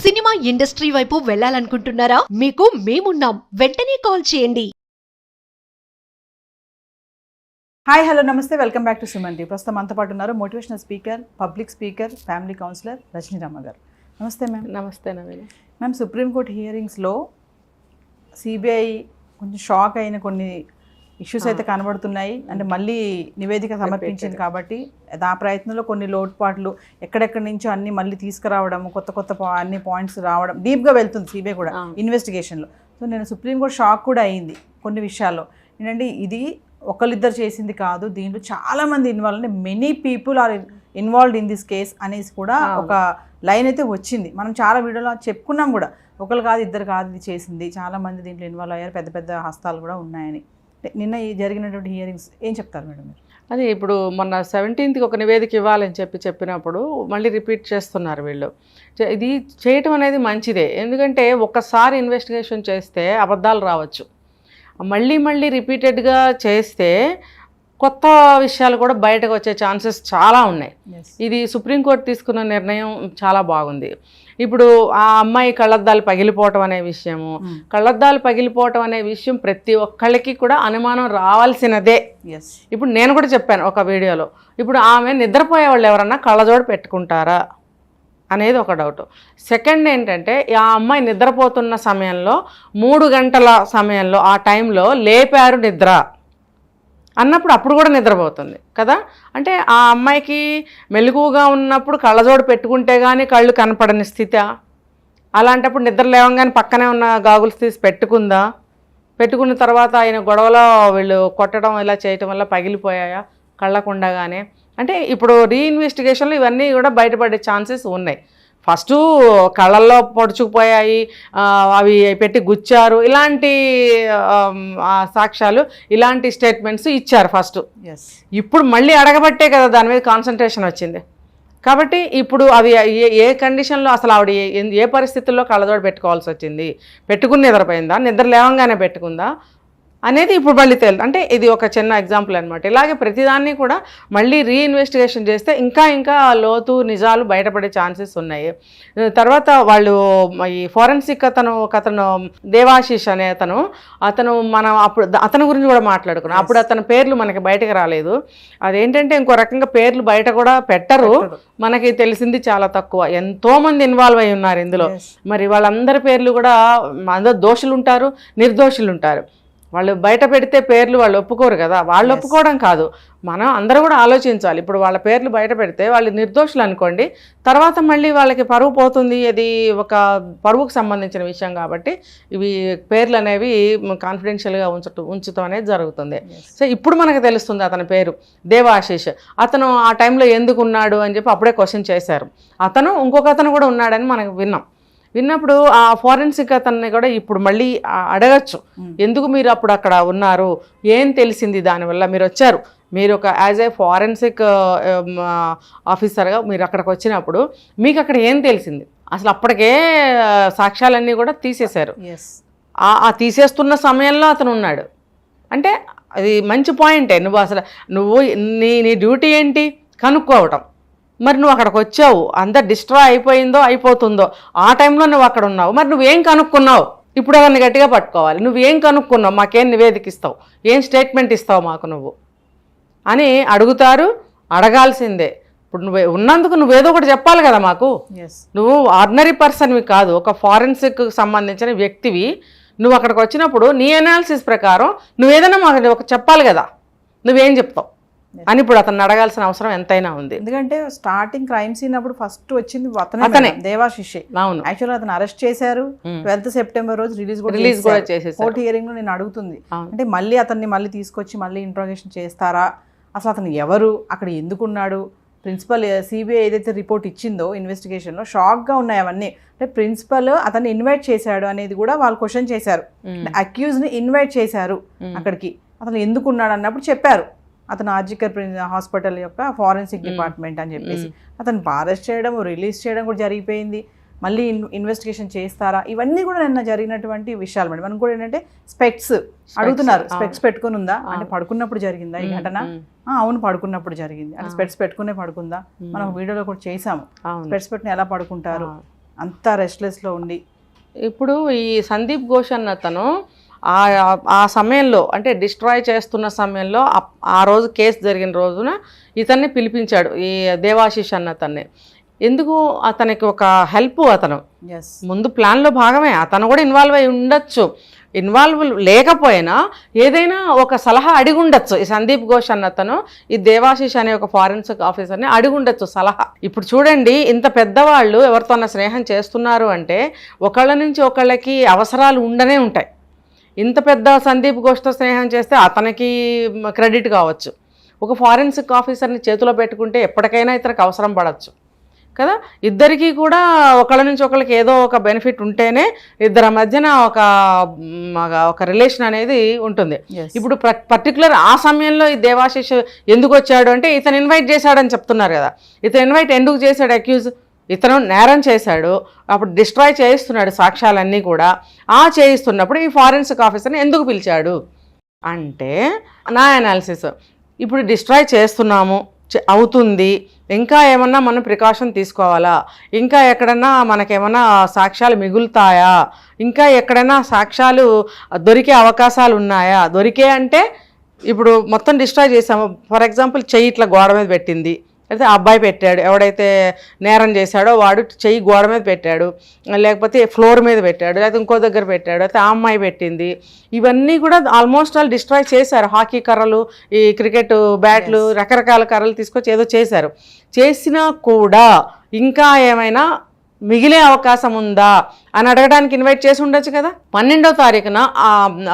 Cinema industry వైపు వెళ్ళాలనుకుంటున్నారా? మీకు మేమున్నాం. వెంటనే కాల్ చేయండి. హాయ్ హలో నమస్తే, welcome back to Suman TV. ప్రస్తుతం మనతో పాటు ఉన్నారు motivational speaker, public speaker, family counsellor Rajani Rama గారు. నమస్తే మ్యామ్. నమస్తే నవీన్. మ్యామ్, సుప్రీంకోర్టు హియరింగ్స్లో సిబిఐ కొంచెం షాక్ అయిన కొన్ని ఇష్యూస్ అయితే కనబడుతున్నాయి. అంటే మళ్ళీ నివేదిక సమర్పించింది కాబట్టి ఆ ప్రయత్నంలో కొన్ని లోటుపాట్లు ఎక్కడెక్కడి నుంచో అన్ని మళ్ళీ తీసుకురావడం, కొత్త అన్ని పాయింట్స్ రావడం, డీప్గా వెళ్తుంది సిబిఐ కూడా ఇన్వెస్టిగేషన్లో. సో నేను సుప్రీంకోర్టు షాక్ కూడా అయింది కొన్ని విషయాల్లో. ఏంటంటే ఇది ఒకళ్ళిద్దరు చేసింది కాదు, దీంట్లో చాలామంది ఇన్వాల్వ్, అంటే many people are involved in this case అనేసి కూడా ఒక లైన్ అయితే వచ్చింది. మనం చాలా వీడియోలో చెప్పుకున్నాం కూడా, ఒకరు కాదు ఇద్దరు కాదు ఇది చేసింది, చాలామంది దీంట్లో ఇన్వాల్వ్ అయ్యారు, పెద్ద పెద్ద హస్తాలు కూడా ఉన్నాయని. నిన్న జరిగినటువంటి హియరింగ్స్ ఏం చెప్తారు మేడం మీరు? అదే ఇప్పుడు మొన్న 17th ఒక నివేదిక ఇవ్వాలని చెప్పినప్పుడు మళ్ళీ రిపీట్ చేస్తున్నారు వీళ్ళు. ఇది చేయటం అనేది మంచిదే, ఎందుకంటే ఒక్కసారి ఇన్వెస్టిగేషన్ చేస్తే అబద్ధాలు రావచ్చు, మళ్ళీ రిపీటెడ్గా చేస్తే కొత్త విషయాలు కూడా బయటకు వచ్చే ఛాన్సెస్ చాలా ఉన్నాయి. ఇది సుప్రీంకోర్టు తీసుకున్న నిర్ణయం చాలా బాగుంది. ఇప్పుడు ఆ అమ్మాయి కళ్ళద్దాలు పగిలిపోవటం అనే విషయము, కళ్ళద్దాలు పగిలిపోవటం అనే విషయం ప్రతి ఒక్కళ్ళకి కూడా అనుమానం రావాల్సినదే. ఇప్పుడు నేను కూడా చెప్పాను ఒక వీడియోలో, ఇప్పుడు ఆమె నిద్రపోయే వాళ్ళు ఎవరన్నా కళ్ళజోడు పెట్టుకుంటారా అనేది ఒక డౌట్. సెకండ్ ఏంటంటే, ఆ అమ్మాయి నిద్రపోతున్న సమయంలో 3 గంటల సమయంలో ఆ టైంలో లేపారు నిద్ర అన్నప్పుడు అప్పుడు కూడా నిద్రపోతుంది కదా. అంటే ఆ అమ్మాయికి మెలకువగా ఉన్నప్పుడు కళ్ళజోడు పెట్టుకుంటే కానీ కళ్ళు కనపడని స్థితి. అలాంటప్పుడు నిద్ర లేవంగానే పక్కనే ఉన్న గాగుల్స్ తీసి పెట్టుకుందా? పెట్టుకున్న తర్వాత ఆయన గొడవలో వీళ్ళు కొట్టడం ఇలా చేయటం వల్ల పగిలిపోయాయా కళ్ళకుండగానే? అంటే ఇప్పుడు రీఇన్వెస్టిగేషన్లో ఇవన్నీ కూడా బయటపడే ఛాన్సెస్ ఉన్నాయి. ఫస్టు కళ్ళల్లో పొడుచుకుపోయాయి, అవి పెట్టి గుచ్చారు, ఇలాంటి సాక్ష్యాలు, ఇలాంటి స్టేట్మెంట్స్ ఇచ్చారు ఫస్ట్. ఇప్పుడు మళ్ళీ అడగబట్టే కదా దాని మీద కాన్సన్ట్రేషన్ వచ్చింది. కాబట్టి ఇప్పుడు అవి ఏ కండిషన్లో అసలు ఆవిడ ఏ పరిస్థితుల్లో కళ్ళజోడు పెట్టుకోవాల్సి వచ్చింది, పెట్టుకుని నిద్రపోయిందా, నిద్ర లేవంగానే పెట్టుకుందా అనేది ఇప్పుడు మళ్ళీ తెలియదు. అంటే ఇది ఒక చిన్న ఎగ్జాంపుల్ అనమాట. ఇలాగే ప్రతిదాన్ని కూడా మళ్ళీ రీఇన్వెస్టిగేషన్ చేస్తే ఇంకా లోతు నిజాలు బయటపడే ఛాన్సెస్ ఉన్నాయి. తర్వాత వాళ్ళు ఈ ఫోరెన్సిక్ అతను దేవాశీష్ అనే అతను మనం అప్పుడు అతని గురించి కూడా మాట్లాడుకున్నాం. అప్పుడు అతని పేర్లు మనకి బయటకు రాలేదు. అదేంటంటే ఇంకో రకంగా పేర్లు బయట కూడా పెట్టరు, మనకి తెలిసింది చాలా తక్కువ. ఎంతోమంది ఇన్వాల్వ్ అయి ఉన్నారు ఇందులో. మరి వాళ్ళందరి పేర్లు కూడా, అందరూ దోషులు ఉంటారు, నిర్దోషులు ఉంటారు. వాళ్ళు బయట పెడితే పేర్లు వాళ్ళు ఒప్పుకోరు కదా. వాళ్ళు ఒప్పుకోవడం కాదు, మనం అందరూ కూడా ఆలోచించాలి. ఇప్పుడు వాళ్ళ పేర్లు బయట పెడితే వాళ్ళు నిర్దోషులు అనుకోండి, తర్వాత మళ్ళీ వాళ్ళకి పరువు పోతుంది. ఇది ఒక పరువుకు సంబంధించిన విషయం కాబట్టి ఇవి పేర్లు అనేవి కాన్ఫిడెన్షియల్గా ఉంచడం అనేది జరుగుతుంది. సో ఇప్పుడు మనకు తెలుస్తుంది అతని పేరు దేవాశీష్. అతను ఆ టైంలో ఎందుకు ఉన్నాడు అని చెప్పి అప్పుడే క్వశ్చన్ చేశారు. ఇంకొక అతను కూడా ఉన్నాడని మనకు విన్నప్పుడు ఆ ఫోరెన్సిక్ అతన్ని కూడా ఇప్పుడు మళ్ళీ అడగచ్చు, ఎందుకు మీరు అప్పుడు అక్కడ ఉన్నారు, ఏం తెలిసింది దానివల్ల మీరు వచ్చారు, మీరు ఒక యాజ్ ఏ ఫోరెన్సిక్ ఆఫీసర్గా మీరు అక్కడికి వచ్చినప్పుడు మీకు అక్కడ ఏం తెలిసింది? అసలు అప్పటికే సాక్ష్యాలన్నీ కూడా తీసేశారు. ఆ తీసేస్తున్న సమయంలో అతను ఉన్నాడు అంటే అది మంచి పాయింటే. నువ్వు నీ డ్యూటీ ఏంటి? కనుక్కోవటం. మరి నువ్వు అక్కడికి వచ్చావు, అంతా డిస్ట్రాయ్ అయిపోతుందో ఆ టైంలో నువ్వు అక్కడ ఉన్నావు, మరి నువ్వేం కనుక్కున్నావు? ఇప్పుడు అవన్నీ గట్టిగా పట్టుకోవాలి. నువ్వేం కనుక్కున్నావు, మాకేం నివేదిక ఇస్తావు, ఏం స్టేట్మెంట్ ఇస్తావు మాకు నువ్వు అని అడుగుతారు. అడగాల్సిందే. ఇప్పుడు ఉన్నందుకు నువ్వేదో ఒకటి చెప్పాలి కదా మాకు. నువ్వు ఆర్డినరీ పర్సన్వి కాదు, ఒక ఫారెన్సిక్ సంబంధించిన వ్యక్తివి. నువ్వు అక్కడికి వచ్చినప్పుడు నీ అనాలిసిస్ ప్రకారం నువ్వేదైనా మాకు ఒక చెప్పాలి కదా, నువ్వేం చెప్తావు అని ఇప్పుడు అతను అడగాల్సిన అవసరం ఎంతైనా ఉంది. ఎందుకంటే స్టార్టింగ్ క్రైమ్ సీన్ అప్పుడు ఫస్ట్ వచ్చింది అతనే, దేవాశిషే. అవును, యాక్చువల్గా అతను అరెస్ట్ చేశారు. 12th సెప్టెంబర్ రోజు రిలీజ్ కూడా చేసేసారు. కోర్టు హియరింగ్ లో నేను అడుగుతుంది అంటే మళ్ళీ అతన్ని మళ్ళీ తీసుకొచ్చి మళ్ళీ ఇంట్రోగేషన్ చేస్తారా, అసలు అతను ఎవరు, అక్కడ ఎందుకున్నాడు, ప్రిన్సిపల్ సిబిఐ ఏదైతే రిపోర్ట్ ఇచ్చిందో ఇన్వెస్టిగేషన్లో షాక్గా ఉన్నాయి అవన్నీ. అంటే ప్రిన్సిపల్ అతన్ని ఇన్వైట్ చేశాడు అనేది కూడా వాళ్ళు క్వశ్చన్ చేశారు. అక్యూజ్ని ఇన్వైట్ చేశారు అక్కడికి, అతను ఎందుకున్నాడు అన్నప్పుడు చెప్పారు అతను ఆర్జికర్ హాస్పిటల్ యొక్క ఫారెన్సిక్ డిపార్ట్మెంట్ అని చెప్పేసి. అతను అరెస్ట్ చేయడం, రిలీజ్ చేయడం కూడా జరిగిపోయింది. మళ్ళీ ఇన్వెస్టిగేషన్ చేస్తారా, ఇవన్నీ కూడా నిన్న జరిగినటువంటి విషయాలు మేడం. మనం కూడా ఏంటంటే స్పెక్ట్స్ అడుగుతున్నారు, స్పెక్ట్స్ పెట్టుకుని ఉందా అంటే పడుకున్నప్పుడు జరిగిందా ఈ ఘటన? అవును పడుకున్నప్పుడు జరిగింది. అంటే స్పెక్ట్స్ పెట్టుకునే పడుకుందా? మనం వీడియోలో కూడా చేసాము, స్పెక్ట్స్ పెట్టుకుని ఎలా పడుకుంటారు అంత రెస్ట్లెస్లో ఉండి? ఇప్పుడు ఈ సందీప్ ఘోష్ అన్న అతను ఆ సమయంలో అంటే డిస్ట్రాయ్ చేస్తున్న సమయంలో ఆ రోజు కేసు జరిగిన రోజున ఇతన్ని పిలిపించాడు, ఈ దేవాశిష్ అన్న అతన్ని. ఎందుకు? అతనికి ఒక హెల్ప్, అతను ముందు ప్లాన్లో భాగమే, అతను కూడా ఇన్వాల్వ్ అయి ఉండొచ్చు. ఇన్వాల్వ్ లేకపోయినా ఏదైనా ఒక సలహా అడిగి ఉండొచ్చు. ఈ సందీప్ ఘోష్ అన్న అతను ఈ దేవాశిష్ అనే ఒక ఫారెన్సిక్ ఆఫీసర్ని అడిగి ఉండొచ్చు సలహా. ఇప్పుడు చూడండి, ఇంత పెద్దవాళ్ళు ఎవరితోన్నా స్నేహం చేస్తున్నారు అంటే ఒకళ్ళ నుంచి ఒకళ్ళకి అవసరాలు ఉండనే ఉంటాయి. ఇంత పెద్ద సందీప్ ఘోష్తో స్నేహం చేస్తే అతనికి క్రెడిట్ కావచ్చు. ఒక ఫారెన్సిక్ ఆఫీసర్ని చేతిలో పెట్టుకుంటే ఎప్పటికైనా ఇతనికి అవసరం పడవచ్చు కదా. ఇద్దరికీ కూడా ఒకళ్ళ నుంచి ఒకళ్ళకి ఏదో ఒక బెనిఫిట్ ఉంటేనే ఇద్దరి మధ్యన ఒక రిలేషన్ అనేది ఉంటుంది. ఇప్పుడు పర్టికులర్ ఆ సమయంలో ఈ దేవాశిష్ ఎందుకు వచ్చాడు అంటే ఇతను ఇన్వైట్ చేశాడని చెప్తున్నారు కదా. ఇతను ఇన్వైట్ ఎందుకు చేశాడు? అక్యూజ్ ఇతను నేరం చేశాడు, అప్పుడు డిస్ట్రాయ్ చేయిస్తున్నాడు సాక్ష్యాలన్నీ కూడా. చేయిస్తున్నప్పుడు ఈ ఫారెన్సిక్ ఆఫీసర్ని ఎందుకు పిలిచాడు అంటే, నా అనాలిసిస్ ఇప్పుడు డిస్ట్రాయ్ చేస్తున్నాము అవుతుంది, ఇంకా ఏమన్నా మనం ప్రికాషన్ తీసుకోవాలా, ఇంకా ఎక్కడన్నా మనకేమన్నా సాక్ష్యాలు మిగులుతాయా, ఇంకా ఎక్కడైనా సాక్ష్యాలు దొరికే అవకాశాలు ఉన్నాయా? దొరికే అంటే ఇప్పుడు మొత్తం డిస్ట్రాయ్ చేసాము. ఫర్ ఎగ్జాంపుల్ చెయ్యి ఇట్లా గోడ మీద పెట్టింది, అయితే ఆ అబ్బాయి పెట్టాడు, ఎవడైతే నేరం చేశాడో వాడు చెయ్యి గోడ మీద పెట్టాడు, లేకపోతే ఫ్లోర్ మీద పెట్టాడు, లేకపోతే ఇంకో దగ్గర పెట్టాడు, అయితే ఆ అమ్మాయి పెట్టింది. ఇవన్నీ కూడా ఆల్మోస్ట్ ఆల్ డిస్ట్రాయ్ చేశారు. హాకీ కర్రలు, ఈ క్రికెట్ బ్యాట్లు, రకరకాల కర్రలు తీసుకొచ్చి ఏదో చేశారు. చేసినా కూడా ఇంకా ఏమైనా మిగిలే అవకాశం ఉందా అని అడగడానికి ఇన్వైట్ చేసి ఉండొచ్చు కదా. 12వ తారీఖున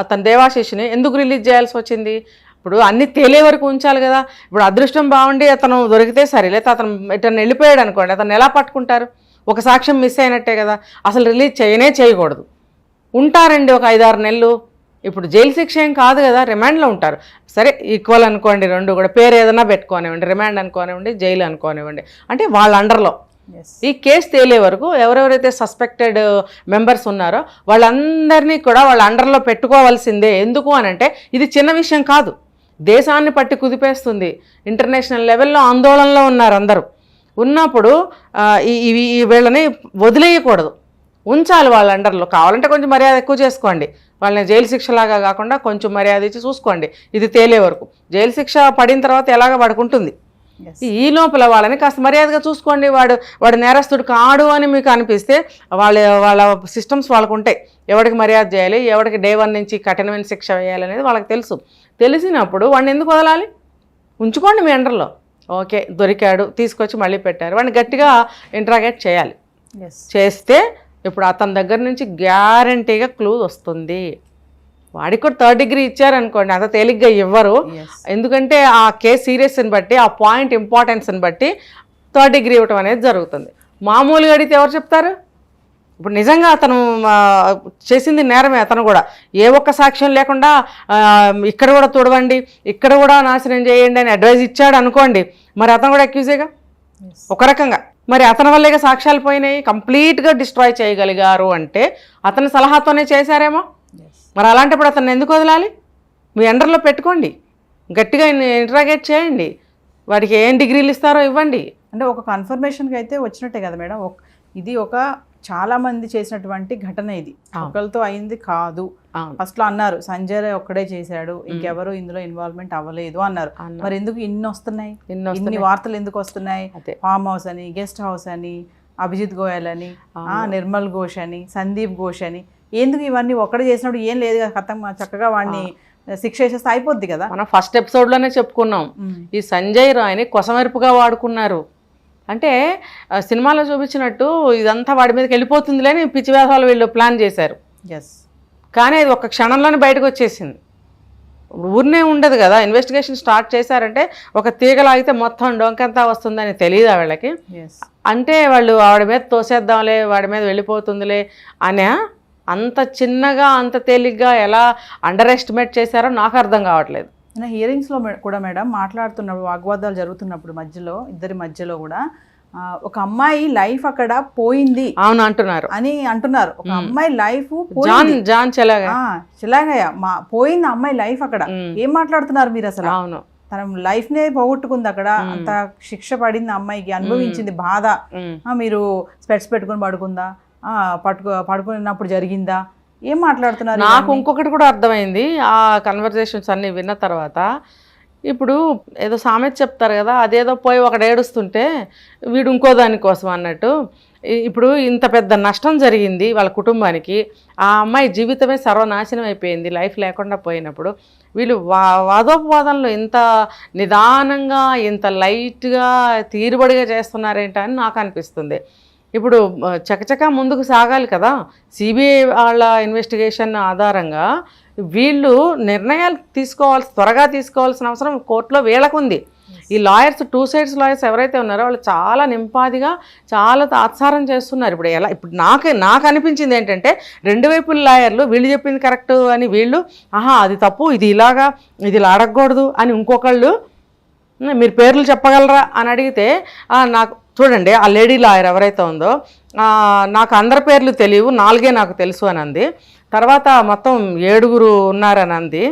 అతను దేవాశిష్ని ఎందుకు రిలీజ్ చేయాల్సి వచ్చింది? ఇప్పుడు అన్నీ తేలే వరకు ఉంచాలి కదా. ఇప్పుడు అదృష్టం బాగుండి అతను దొరికితే సరే, లేకపోతే అతను ఇతను వెళ్ళిపోయాడు అనుకోండి, అతను ఎలా పట్టుకుంటారు? ఒక సాక్ష్యం మిస్ అయినట్టే కదా. అసలు రిలీజ్ చేయకూడదు. ఉంటారండి ఒక 5-6 నెలలు. ఇప్పుడు జైలు శిక్ష ఏం కాదు కదా, రిమాండ్లో ఉంటారు. సరే ఈక్వల్ అనుకోండి, రెండు కూడా పేరు ఏదైనా పెట్టుకోనివ్వండి, రిమాండ్ అనుకోనివ్వండి, జైలు అనుకోనివ్వండి, అంటే వాళ్ళ అండర్లో ఈ కేసు తేలే వరకు ఎవరెవరైతే సస్పెక్టెడ్ మెంబర్స్ ఉన్నారో వాళ్ళందరినీ కూడా వాళ్ళ అండర్లో పెట్టుకోవాల్సిందే. ఎందుకు అనంటే ఇది చిన్న విషయం కాదు, దేశాన్ని పట్టి కుదిపేస్తుంది. ఇంటర్నేషనల్ లెవెల్లో ఆందోళనలో ఉన్నారు అందరూ. ఉన్నప్పుడు వీళ్ళని వదిలేయకూడదు, ఉంచాలి వాళ్ళ అండర్లో. కావాలంటే కొంచెం మర్యాద ఎక్కువ చేసుకోండి, వాళ్ళని జైలు శిక్షలాగా కాకుండా కొంచెం మర్యాద ఇచ్చి చూసుకోండి ఇది తేలే వరకు. జైలు శిక్ష పడిన తర్వాత ఎలాగ పడుకుంటుంది, ఈ లోపల వాళ్ళని కాస్త మర్యాదగా చూసుకోండి. వాడు నేరస్తుడు కాడు అని మీకు అనిపిస్తే వాళ్ళ సిస్టమ్స్ వాళ్ళకు ఉంటాయి, ఎవరికి మర్యాద చేయాలి, ఎవరికి డే 1 నుంచి కఠినమైన శిక్ష వేయాలి అనేది వాళ్ళకి తెలుసు. తెలిసినప్పుడు వాడిని ఎందుకు వదలాలి? ఉంచుకోండి మీ అండర్లో. ఓకే దొరికాడు, తీసుకొచ్చి మళ్ళీ పెట్టారు, వాడిని గట్టిగా ఇంట్రాగేట్ చేయాలి. చేస్తే ఇప్పుడు అతని దగ్గర నుంచి గ్యారంటీగా క్లూ వస్తుంది. వాడికి కూడా 3rd డిగ్రీ ఇచ్చారనుకోండి, అంత తేలిగ్గా ఇవ్వరు. ఎందుకంటే ఆ కేసు సీరియస్ని బట్టి, ఆ పాయింట్ ఇంపార్టెన్స్ని బట్టి 3rd డిగ్రీ ఇవ్వటం అనేది జరుగుతుంది. మామూలుగా అడిగితే ఎవరు చెప్తారు? ఇప్పుడు నిజంగా అతను చేసింది నేరమే, అతను కూడా ఏ ఒక్క సాక్ష్యం లేకుండా ఇక్కడ కూడా తుడవండి, ఇక్కడ కూడా నాశనం చేయండి అని అడ్వైజ్ ఇచ్చాడు అనుకోండి, మరి అతను కూడా అక్యూజేగా ఒక రకంగా. మరి అతని వల్లేగా సాక్ష్యాలు పోయినాయి, కంప్లీట్గా డిస్ట్రాయ్ చేయగలిగారు అంటే అతని సలహాతోనే చేశారేమో. మరి అలాంటప్పుడు అతన్ని ఎందుకు వదలాలి? మీ అండర్లో పెట్టుకోండి, గట్టిగా ఇంటరాగేట్ చేయండి, వాడికి ఏం డిగ్రీలు ఇస్తారో ఇవ్వండి. అంటే ఒక కన్ఫర్మేషన్కి అయితే వచ్చినట్టే కదా మేడం. ఇది ఒక చాలా మంది చేసినటువంటి ఘటన, ఇది ఒకరితో అయింది కాదు. ఫస్ట్లో అన్నారు సంజయ్ ఒక్కడే చేశాడు, ఇంకెవరు ఇందులో ఇన్వాల్వ్మెంట్ అవ్వలేదు అన్నారు. మరి ఎందుకు ఇన్ని వస్తున్నాయి, ఇన్ని వార్తలు ఎందుకు వస్తున్నాయి? ఫామ్ హౌస్ అని, గెస్ట్ హౌస్ అని, అభిజిత్ గోయల్ అని, నిర్మల్ ఘోష్ అని, సందీప్ ఘోష్ అని, ఎందుకు ఇవన్నీ ఒక్కడే చేసినప్పుడు ఏం లేదు కదా, కథం చక్కగా వాడిని శిక్ష చేసేస్తే అయిపోద్ది కదా. మనం ఫస్ట్ ఎపిసోడ్లోనే చెప్పుకున్నాం, ఈ సంజయ్ రాయ్ని కొసమెరుపుగా వాడుకున్నారు. అంటే సినిమాలో చూపించినట్టు ఇదంతా వాడి మీదకి వెళ్ళిపోతుందిలే అని పిచ్చి వేసాలు వీళ్ళు ప్లాన్ చేశారు. కానీ అది ఒక క్షణంలోనే బయటకు వచ్చేసింది. ఊరినే ఉండదు కదా, ఇన్వెస్టిగేషన్ స్టార్ట్ చేశారంటే ఒక తీగలాగితే మొత్తం డొంకంతా వస్తుందని తెలియదు వీళ్ళకి. అంటే వాళ్ళు ఆవిడ మీద తోసేద్దాంలే, వాడి మీద వెళ్ళిపోతుందిలే అనే అంత చిన్నగా అంత తేలిగ్గా ఎలా అండర్ ఎస్టిమేట్ చేశారో నాకు అర్థం కావట్లేదు. హియరింగ్స్లో కూడా మేడం మాట్లాడుతున్నప్పుడు, వాగ్వాదాలు జరుగుతున్నప్పుడు మధ్యలో ఇద్దరి మధ్యలో కూడా ఒక అమ్మాయి లైఫ్ అక్కడ పోయింది అవును అంటున్నారు ఒక అమ్మాయి లైఫ్ జాన్ చెలాగయ్య పోయింది, అమ్మాయి లైఫ్ అక్కడ. ఏం మాట్లాడుతున్నారు మీరు అసలు? అవును తన లైఫ్ నే పోగొట్టుకుంది అక్కడ, అంత శిక్ష పడింది అమ్మాయికి, అనుభవించింది బాధ. మీరు స్పెట్స్ పెట్టుకొని పడుకుందా, పడుకున్నప్పుడు జరిగిందా, ఏం మాట్లాడుతున్నారు? నాకు ఇంకొకటి కూడా అర్థమైంది ఆ కన్వర్జేషన్స్ అన్ని విన్న తర్వాత. ఇప్పుడు ఏదో సామెత చెప్తారు కదా, అదేదో పోయి ఒకడు ఏడుస్తుంటే వీడు ఇంకో దానికోసం అన్నట్టు. ఇప్పుడు ఇంత పెద్ద నష్టం జరిగింది వాళ్ళ కుటుంబానికి, ఆ అమ్మాయి జీవితమే సర్వనాశనం అయిపోయింది లైఫ్ లేకుండా పోయినప్పుడు, వీళ్ళు వాదోపవాదంలో ఇంత నిదానంగా ఇంత లైట్గా తీరుబడిగా చేస్తున్నారేంటని నాకు అనిపిస్తుంది. ఇప్పుడు చకచకా ముందుకు సాగాలి కదా. సిబిఐ వాళ్ళ ఇన్వెస్టిగేషన్ ఆధారంగా వీళ్ళు నిర్ణయాలు త్వరగా తీసుకోవాల్సిన అవసరం కోర్టులో వీళ్ళకుంది. ఈ లాయర్స్, 2 సైడ్స్ లాయర్స్ ఎవరైతే ఉన్నారో వాళ్ళు చాలా నింపాదిగా చాలా తాత్సారం చేస్తున్నారు. ఇప్పుడు నాకు అనిపించింది ఏంటంటే 2 వైపుల లాయర్లు వీళ్ళు చెప్పింది కరెక్ట్ అని వీళ్ళు, అది తప్పు, ఇది ఇలాగా, ఇది ఇలా అడగకూడదు అని ఇంకొకళ్ళు, మీరు పేర్లు చెప్పగలరా అని అడిగితే నాకు చూడండి ఆ లేడీ లాయర్ ఎవరైతే ఉందో నాకు అందరి పేర్లు తెలియవు, 4 నాకు తెలుసు అని అంది. తర్వాత మొత్తం 7 ఉన్నారని అంది.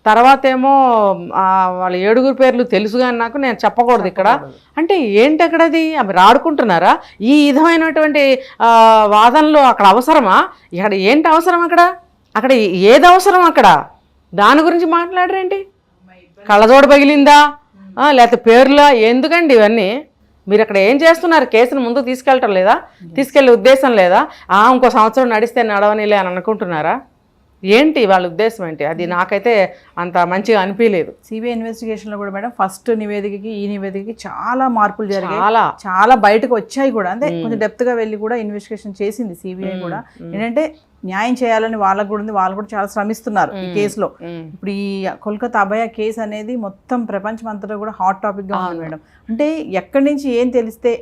తర్వాత ఏమో వాళ్ళ 7 పేర్లు తెలుసు కానీ నాకు నేను చెప్పకూడదు ఇక్కడ అంటే ఏంటి అక్కడది? అవి ఆడుకుంటున్నారా? ఈ విధమైనటువంటి వాదనలు అక్కడ అవసరమా? ఇక్కడ ఏంటి అవసరం? అక్కడ ఏది అవసరం? అక్కడ దాని గురించి మాట్లాడరేంటి? కళ్ళజోడు పగిలిందా లేకపోతే పేర్లా? ఎందుకండి ఇవన్నీ? మీరు అక్కడ ఏం చేస్తున్నారు? కేసును ముందుకు తీసుకెళ్ళటం లేదా? తీసుకెళ్లే ఉద్దేశం లేదా? ఇంకో సంవత్సరం నడిస్తే నడవనిలే అని అనుకుంటున్నారా? ఏంటి వాళ్ళ ఉద్దేశం ఏంటి? అది నాకైతే అంత మంచిగా అనిపించలేదు. సిబిఐ ఇన్వెస్టిగేషన్లో కూడా మేడం ఫస్ట్ నివేదికకి ఈ నివేదికకి చాలా మార్పులు జరిగాయి, చాలా బయటకు వచ్చాయి కూడా. అంటే కొంచెం డెప్త్గా వెళ్ళి కూడా ఇన్వెస్టిగేషన్ చేసింది సిబిఐ కూడా. ఏంటంటే న్యాయం చేయాలని వాళ్ళకు కూడా ఉంది, వాళ్ళు కూడా చాలా శ్రమిస్తున్నారు ఈ కేసులో. ఇప్పుడు ఈ కోల్కతా అభయ కేసు అనేది మొత్తం ప్రపంచం అంతటా కూడా హాట్ టాపిక్గా ఉంది మేడం. అంటే ఎక్కడి నుంచి ఏం తెలిస్తే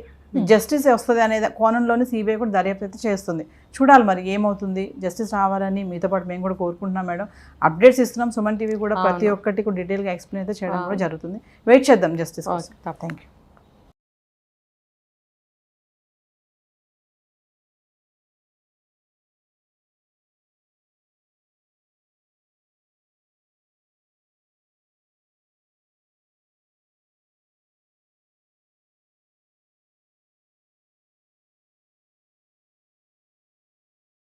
జస్టిస్ వస్తుంది అనే కోణంలోనే సిబిఐ కూడా దర్యాప్తు అయితే చేస్తుంది. చూడాలి మరి ఏమవుతుంది. జస్టిస్ రావాలని మీతో పాటు మేము కూడా కోరుకుంటున్నాం మేడం. అప్డేట్స్ ఇస్తున్నాం. సుమన్ టీవీ కూడా ప్రతి ఒక్కటి కూడా డీటెయిల్గా ఎక్స్ప్లెయిన్ అయితే చేయడం కూడా జరుగుతుంది. వెయిట్ చేద్దాం జస్టిస్. Thank you.